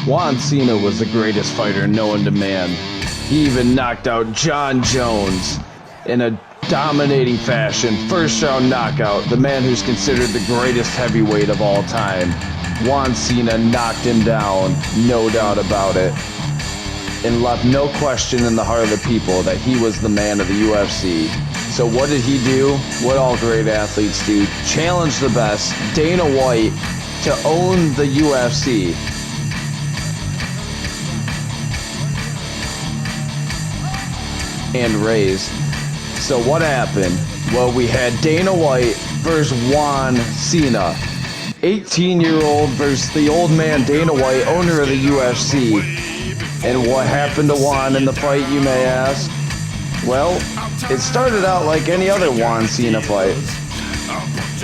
Juan Cena was the greatest fighter known to man. He even knocked out John Jones in a dominating fashion. First round knockout, the man who's considered the greatest heavyweight of all time. Juan Cena knocked him down, no doubt about it, and left no question in the heart of the people that he was the man of the UFC. So what did he do? What all great athletes do. Challenge the best, Dana White, to own the UFC. And raised. So what happened? Well, we had Dana White versus Juan Cena. 18-year-old versus the old man Dana White, owner of the UFC. And what happened to Juan in the fight, you may ask? Well, it started out like any other Juan Cena fight.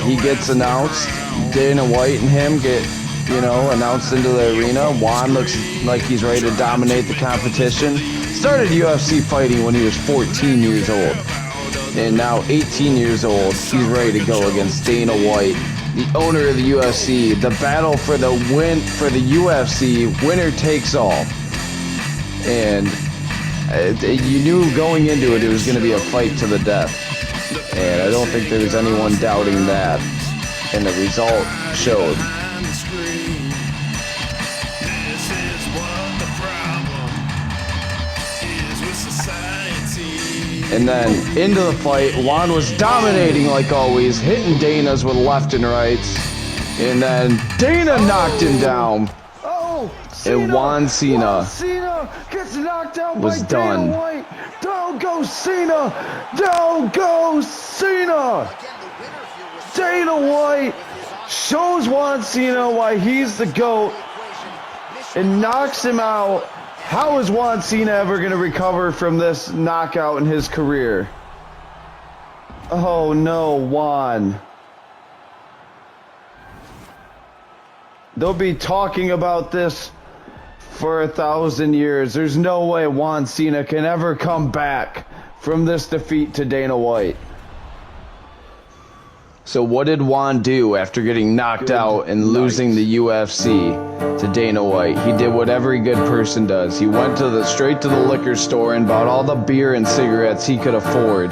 He gets announced. Dana White and him get, announced into the arena. Juan looks like he's ready to dominate the competition. Started UFC fighting when he was 14 years old. And now 18 years old, he's ready to go against Dana White, the owner of the UFC. The battle for the UFC, winner takes all. And you knew going into it was going to be a fight to the death. And I don't think there was anyone doubting that. And the result showed. And then into the fight, Juan was dominating like always, hitting Dana's with left and rights. And then Dana knocked him down. And Juan Cena gets knocked out was by done. Dana White. Down goes Cena! Down goes Cena! Dana White shows Juan Cena why he's the GOAT and knocks him out. How is Juan Cena ever going to recover from this knockout in his career? Oh no, Juan. They'll be talking about this for 1,000 years. There's no way Juan Cena can ever come back from this defeat to Dana White. So what did Juan do after getting knocked out and losing the UFC to Dana White? He did what every good person does. He went straight to the liquor store and bought all the beer and cigarettes he could afford.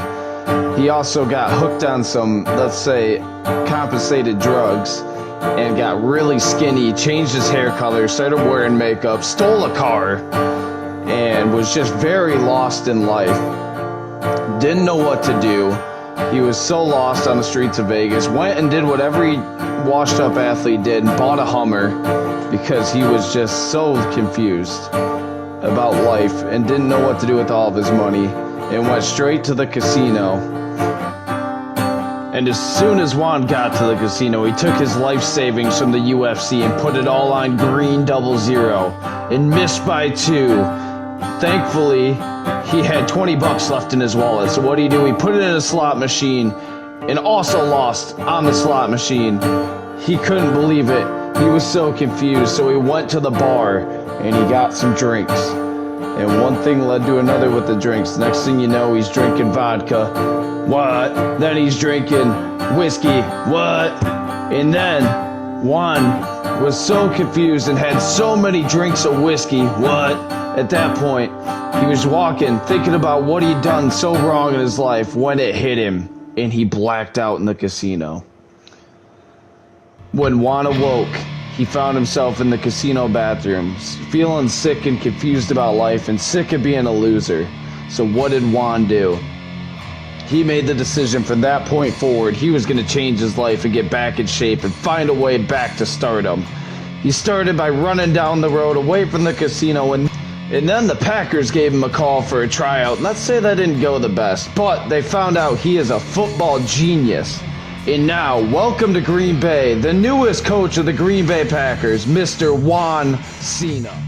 He also got hooked on some, let's say, compensated drugs and got really skinny, changed his hair color, started wearing makeup, stole a car, and was just very lost in life. Didn't know what to do. He was so lost on the streets of Vegas, went and did what every washed up athlete did and bought a Hummer because he was just so confused about life and didn't know what to do with all of his money, and went straight to the casino. And as soon as Juan got to the casino, he took his life savings from the UFC and put it all on green 00 and missed by 2. Thankfully, he had 20 bucks left in his wallet. So what do? He put it in a slot machine and also lost on the slot machine. He couldn't believe it. He was so confused. So he went to the bar and he got some drinks. And one thing led to another with the drinks. Next thing you know, he's drinking vodka. What? Then he's drinking whiskey. What? And then Juan was so confused and had so many drinks of whiskey. What? At that point, he was walking, thinking about what he'd done so wrong in his life when it hit him, and he blacked out in the casino. When Juan awoke, he found himself in the casino bathrooms, feeling sick and confused about life and sick of being a loser. So what did Juan do? He made the decision from that point forward he was going to change his life and get back in shape and find a way back to stardom. He started by running down the road away from the casino, and then the Packers gave him a call for a tryout. Let's say that didn't go the best, but they found out he is a football genius. And now, welcome to Green Bay, the newest coach of the Green Bay Packers, Mr. Juan Cena.